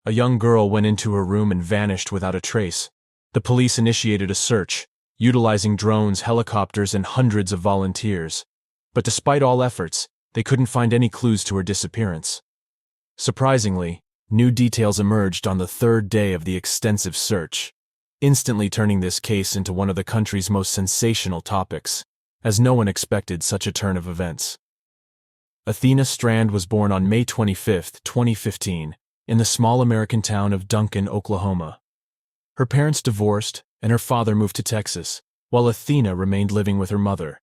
a young girl went into her room and vanished without a trace. The police initiated a search, utilizing drones, helicopters, and hundreds of volunteers. But despite all efforts, they couldn't find any clues to her disappearance. Surprisingly, new details emerged on the third day of the extensive search, instantly turning this case into one of the country's most sensational topics, as no one expected such a turn of events. Athena Strand was born on May 25, 2015, in the small American town of Duncan, Oklahoma. Her parents divorced, and her father moved to Texas, while Athena remained living with her mother.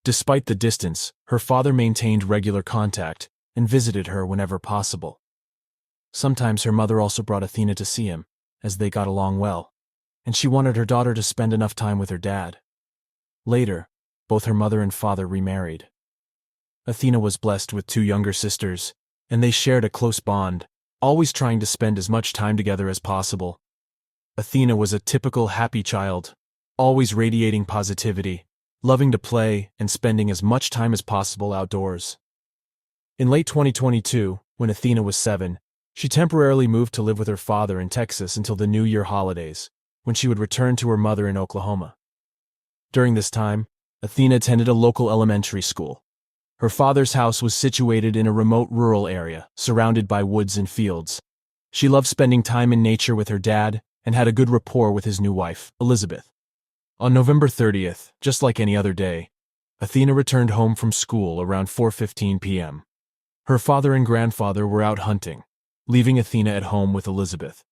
Despite the distance, her father maintained regular contact and visited her whenever possible. Sometimes her mother also brought Athena to see him, as they got along well, and she wanted her daughter to spend enough time with her dad. Later, both her mother and father remarried. Athena was blessed with two younger sisters, and they shared a close bond, always trying to spend as much time together as possible. Athena was a typical happy child, always radiating positivity, loving to play, and spending as much time as possible outdoors. In late 2022, when Athena was 7, she temporarily moved to live with her father in Texas until the New Year holidays, when she would return to her mother in Oklahoma. During this time, Athena attended a local elementary school. Her father's house was situated in a remote rural area, surrounded by woods and fields. She loved spending time in nature with her dad and had a good rapport with his new wife, Elizabeth. On November 30th, just like any other day, Athena returned home from school around 4:15 p.m. Her father and grandfather were out hunting, leaving Athena at home with Elizabeth.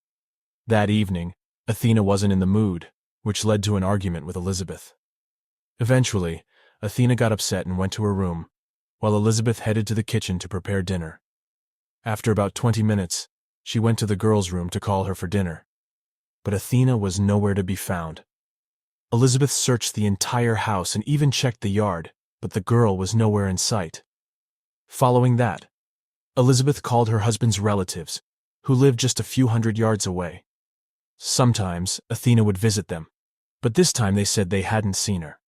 That evening, Athena wasn't in the mood, which led to an argument with Elizabeth. Eventually, Athena got upset and went to her room, while Elizabeth headed to the kitchen to prepare dinner. After about 20 minutes, she went to the girls' room to call her for dinner. But Athena was nowhere to be found. Elizabeth searched the entire house and even checked the yard, but the girl was nowhere in sight. Following that, Elizabeth called her husband's relatives, who lived just a few hundred yards away. Sometimes, Athena would visit them, but this time they said they hadn't seen her.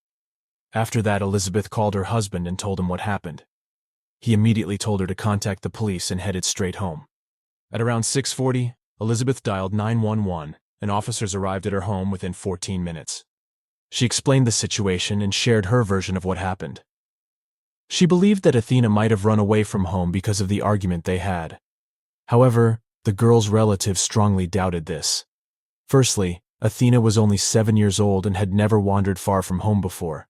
After that, Elizabeth called her husband and told him what happened. He immediately told her to contact the police and headed straight home. At around 6:40, Elizabeth dialed 911, and officers arrived at her home within 14 minutes. She explained the situation and shared her version of what happened. She believed that Athena might have run away from home because of the argument they had. However, the girl's relatives strongly doubted this. Firstly, Athena was only 7 years old and had never wandered far from home before.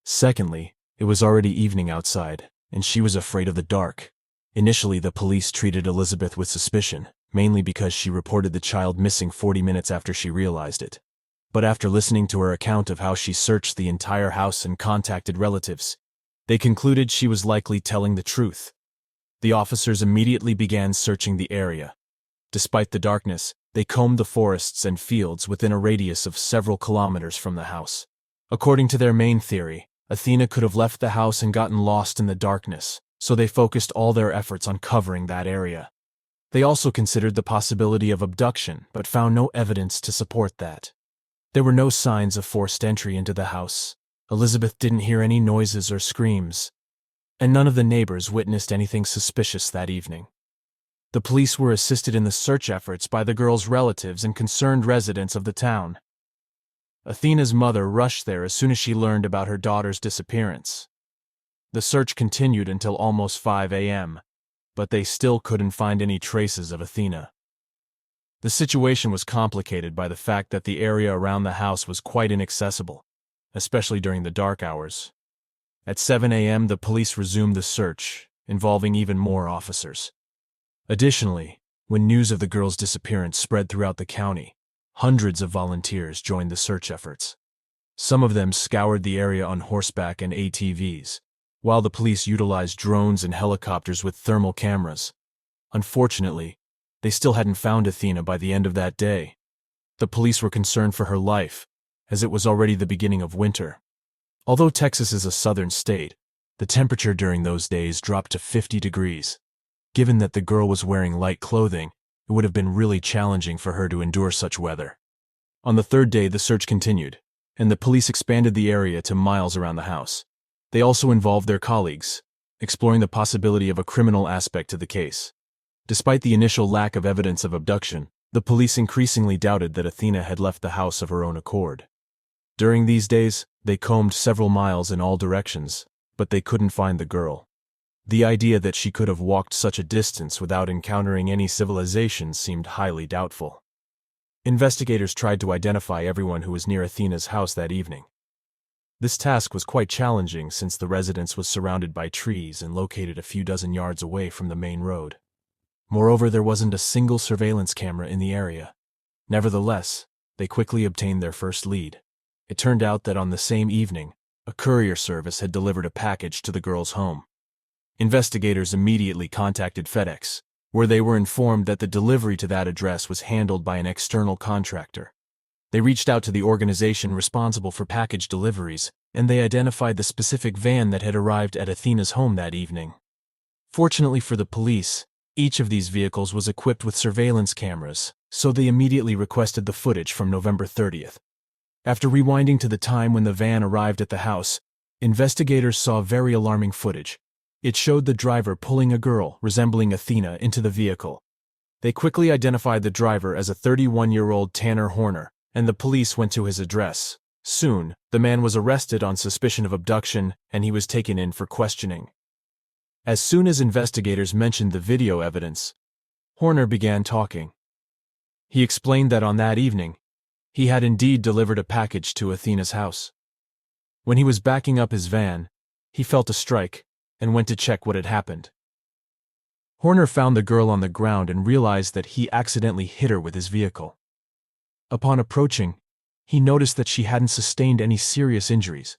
Secondly, it was already evening outside, and she was afraid of the dark. Initially, the police treated Elizabeth with suspicion, mainly because she reported the child missing 40 minutes after she realized it. But after listening to her account of how she searched the entire house and contacted relatives, they concluded she was likely telling the truth. The officers immediately began searching the area. Despite the darkness, they combed the forests and fields within a radius of several kilometers from the house. According to their main theory, Athena could have left the house and gotten lost in the darkness, so they focused all their efforts on covering that area. They also considered the possibility of abduction, but found no evidence to support that. There were no signs of forced entry into the house. Elizabeth didn't hear any noises or screams, and none of the neighbors witnessed anything suspicious that evening. The police were assisted in the search efforts by the girl's relatives and concerned residents of the town. Athena's mother rushed there as soon as she learned about her daughter's disappearance. The search continued until almost 5 a.m., but they still couldn't find any traces of Athena. The situation was complicated by the fact that the area around the house was quite inaccessible, especially during the dark hours. At 7 a.m., the police resumed the search, involving even more officers. Additionally, when news of the girl's disappearance spread throughout the county, hundreds of volunteers joined the search efforts. Some of them scoured the area on horseback and ATVs, while the police utilized drones and helicopters with thermal cameras. Unfortunately, they still hadn't found Athena by the end of that day. The police were concerned for her life, as it was already the beginning of winter. Although Texas is a southern state, the temperature during those days dropped to 50 degrees. Given that the girl was wearing light clothing, it would have been really challenging for her to endure such weather. On the third day, the search continued, and the police expanded the area to miles around the house. They also involved their colleagues, exploring the possibility of a criminal aspect to the case. Despite the initial lack of evidence of abduction, the police increasingly doubted that Athena had left the house of her own accord. During these days, they combed several miles in all directions, but they couldn't find the girl. The idea that she could have walked such a distance without encountering any civilization seemed highly doubtful. Investigators tried to identify everyone who was near Athena's house that evening. This task was quite challenging since the residence was surrounded by trees and located a few dozen yards away from the main road. Moreover, there wasn't a single surveillance camera in the area. Nevertheless, they quickly obtained their first lead. It turned out that on the same evening, a courier service had delivered a package to the girl's home. Investigators immediately contacted FedEx, where they were informed that the delivery to that address was handled by an external contractor. They reached out to the organization responsible for package deliveries, and they identified the specific van that had arrived at Athena's home that evening. Fortunately for the police, each of these vehicles was equipped with surveillance cameras, so they immediately requested the footage from November 30th. After rewinding to the time when the van arrived at the house, investigators saw very alarming footage. It showed the driver pulling a girl resembling Athena into the vehicle. They quickly identified the driver as a 31-year-old Tanner Horner, and the police went to his address. Soon, the man was arrested on suspicion of abduction, and he was taken in for questioning. As soon as investigators mentioned the video evidence, Horner began talking. He explained that on that evening, he had indeed delivered a package to Athena's house. When he was backing up his van, he felt a strike and went to check what had happened. Horner found the girl on the ground and realized that he accidentally hit her with his vehicle. Upon approaching, he noticed that she hadn't sustained any serious injuries.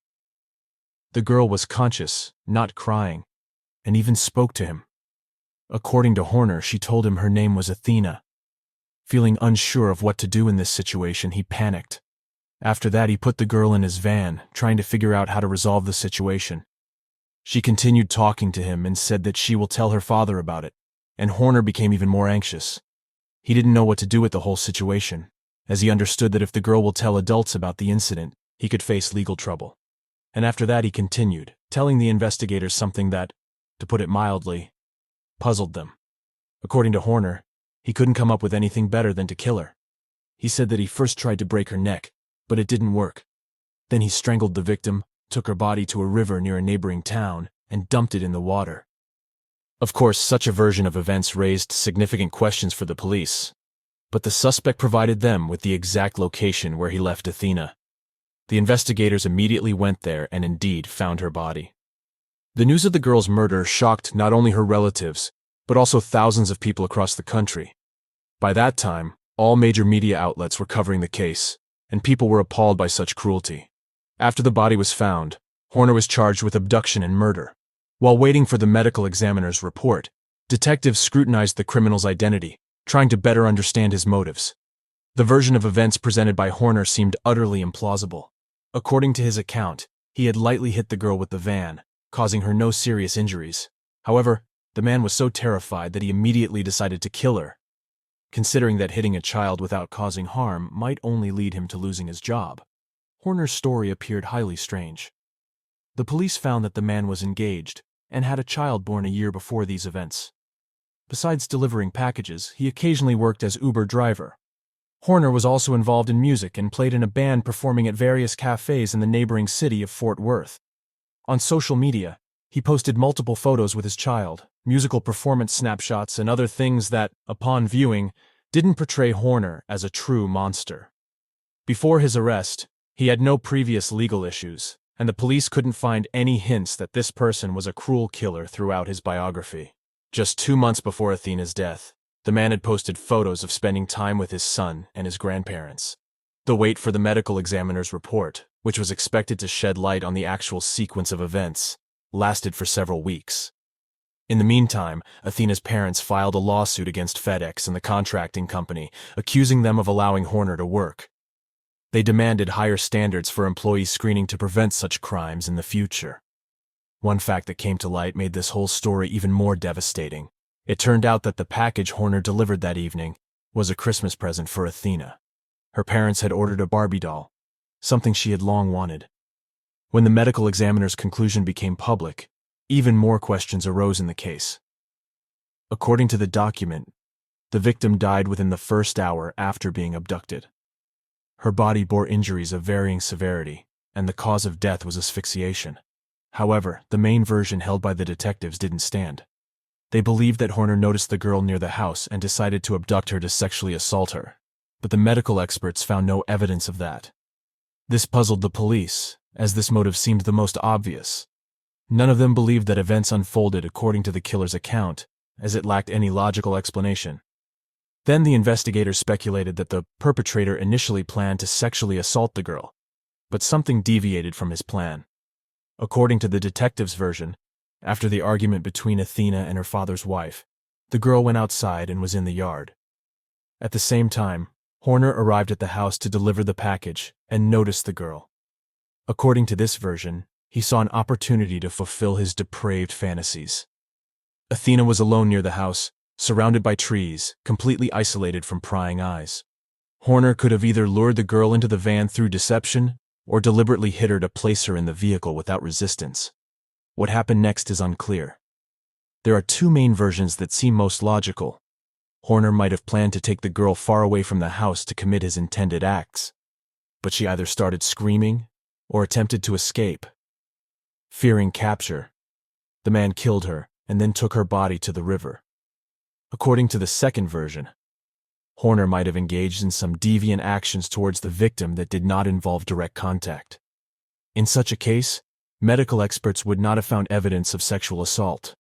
The girl was conscious, not crying, and even spoke to him. According to Horner, she told him her name was Athena. Feeling unsure of what to do in this situation, he panicked. After that, he put the girl in his van, trying to figure out how to resolve the situation. She continued talking to him and said that she will tell her father about it, and Horner became even more anxious. He didn't know what to do with the whole situation, as he understood that if the girl will tell adults about the incident, he could face legal trouble. And after that, he continued, telling the investigators something that, to put it mildly, puzzled them. According to Horner, he couldn't come up with anything better than to kill her. He said that he first tried to break her neck, but it didn't work. Then he strangled the victim, took her body to a river near a neighboring town, and dumped it in the water. Of course, such a version of events raised significant questions for the police, but the suspect provided them with the exact location where he left Athena. The investigators immediately went there and indeed found her body. The news of the girl's murder shocked not only her relatives, but also thousands of people across the country. By that time, all major media outlets were covering the case, and people were appalled by such cruelty. After the body was found, Horner was charged with abduction and murder. While waiting for the medical examiner's report, detectives scrutinized the criminal's identity, trying to better understand his motives. The version of events presented by Horner seemed utterly implausible. According to his account, he had lightly hit the girl with the van, causing her no serious injuries. However, the man was so terrified that he immediately decided to kill her, considering that hitting a child without causing harm might only lead him to losing his job. Horner's story appeared highly strange. The police found that the man was engaged and had a child born a year before these events. Besides delivering packages, he occasionally worked as Uber driver. Horner was also involved in music and played in a band performing at various cafes in the neighboring city of Fort Worth. On social media, he posted multiple photos with his child, musical performance snapshots, and other things that, upon viewing, didn't portray Horner as a true monster. Before his arrest, he had no previous legal issues, and the police couldn't find any hints that this person was a cruel killer throughout his biography. Just 2 months before Athena's death, the man had posted photos of spending time with his son and his grandparents. The wait for the medical examiner's report, which was expected to shed light on the actual sequence of events, lasted for several weeks. In the meantime, Athena's parents filed a lawsuit against FedEx and the contracting company, accusing them of allowing Horner to work. They demanded higher standards for employee screening to prevent such crimes in the future. One fact that came to light made this whole story even more devastating. It turned out that the package Horner delivered that evening was a Christmas present for Athena. Her parents had ordered a Barbie doll, something she had long wanted. When the medical examiner's conclusion became public, even more questions arose in the case. According to the document, the victim died within the first hour after being abducted. Her body bore injuries of varying severity, and the cause of death was asphyxiation. However, the main version held by the detectives didn't stand. They believed that Horner noticed the girl near the house and decided to abduct her to sexually assault her, but the medical experts found no evidence of that. This puzzled the police, as this motive seemed the most obvious. None of them believed that events unfolded according to the killer's account, as it lacked any logical explanation. Then the investigators speculated that the perpetrator initially planned to sexually assault the girl, but something deviated from his plan. According to the detective's version, after the argument between Athena and her father's wife, the girl went outside and was in the yard. At the same time, Horner arrived at the house to deliver the package and noticed the girl. According to this version, he saw an opportunity to fulfill his depraved fantasies. Athena was alone near the house, surrounded by trees, completely isolated from prying eyes. Horner could have either lured the girl into the van through deception or deliberately hit her to place her in the vehicle without resistance. What happened next is unclear. There are two main versions that seem most logical. Horner might have planned to take the girl far away from the house to commit his intended acts, but she either started screaming or attempted to escape. Fearing capture, the man killed her and then took her body to the river. According to the second version, Horner might have engaged in some deviant actions towards the victim that did not involve direct contact. In such a case, medical experts would not have found evidence of sexual assault.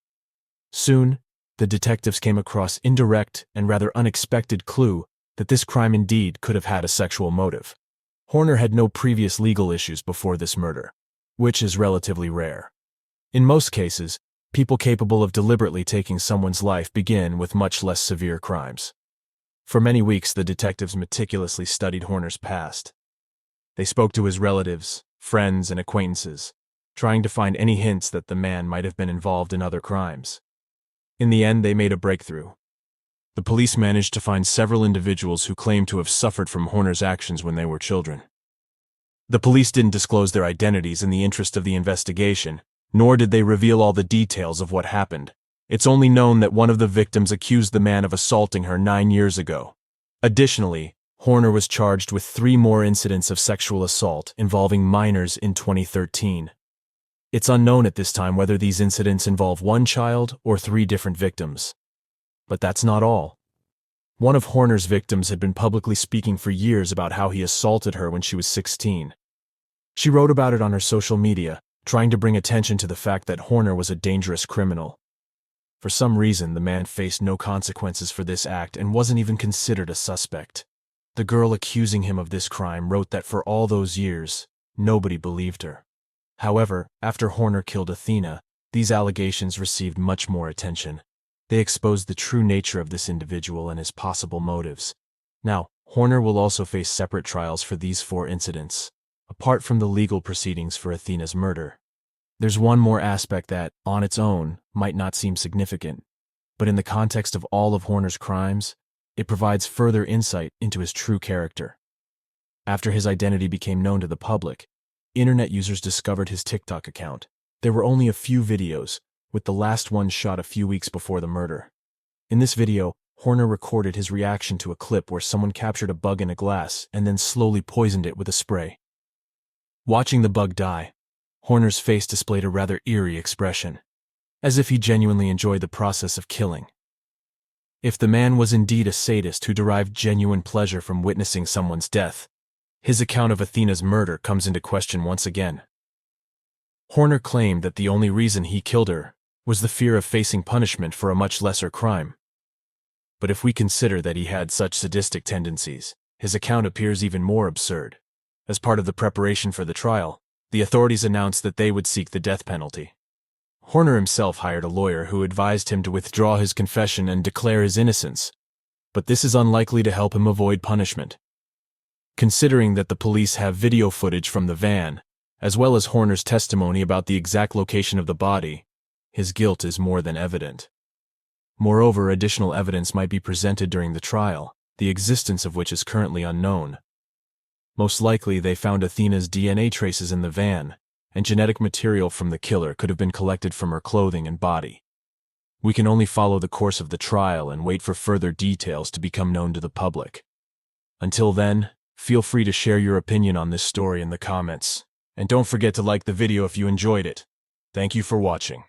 Soon, the detectives came across indirect and rather unexpected clue that this crime indeed could have had a sexual motive. Horner had no previous legal issues before this murder, which is relatively rare. In most cases, people capable of deliberately taking someone's life begin with much less severe crimes. For many weeks, the detectives meticulously studied Horner's past. They spoke to his relatives, friends, and acquaintances, trying to find any hints that the man might have been involved in other crimes. In the end, they made a breakthrough. The police managed to find several individuals who claimed to have suffered from Horner's actions when they were children. The police didn't disclose their identities in the interest of the investigation, nor did they reveal all the details of what happened. It's only known that one of the victims accused the man of assaulting her 9 years ago. Additionally, Horner was charged with 3 more incidents of sexual assault involving minors in 2013. It's unknown at this time whether these incidents involve one child or 3 different victims. But that's not all. One of Horner's victims had been publicly speaking for years about how he assaulted her when she was 16. She wrote about it on her social media, trying to bring attention to the fact that Horner was a dangerous criminal. For some reason, the man faced no consequences for this act and wasn't even considered a suspect. The girl accusing him of this crime wrote that for all those years, nobody believed her. However, after Horner killed Athena, these allegations received much more attention. They exposed the true nature of this individual and his possible motives. Now, Horner will also face separate trials for these 4 incidents, apart from the legal proceedings for Athena's murder. There's one more aspect that, on its own, might not seem significant, but in the context of all of Horner's crimes, it provides further insight into his true character. After his identity became known to the public, internet users discovered his TikTok account. There were only a few videos, with the last one shot a few weeks before the murder. In this video, Horner recorded his reaction to a clip where someone captured a bug in a glass and then slowly poisoned it with a spray. Watching the bug die, Horner's face displayed a rather eerie expression, as if he genuinely enjoyed the process of killing. If the man was indeed a sadist who derived genuine pleasure from witnessing someone's death, his account of Athena's murder comes into question once again. Horner claimed that the only reason he killed her was the fear of facing punishment for a much lesser crime. But if we consider that he had such sadistic tendencies, his account appears even more absurd. As part of the preparation for the trial, the authorities announced that they would seek the death penalty. Horner himself hired a lawyer who advised him to withdraw his confession and declare his innocence, but this is unlikely to help him avoid punishment. Considering that the police have video footage from the van, as well as Horner's testimony about the exact location of the body, his guilt is more than evident. Moreover, additional evidence might be presented during the trial, the existence of which is currently unknown. Most likely, they found Athena's DNA traces in the van, and genetic material from the killer could have been collected from her clothing and body. We can only follow the course of the trial and wait for further details to become known to the public. Until then, feel free to share your opinion on this story in the comments. And don't forget to like the video if you enjoyed it. Thank you for watching.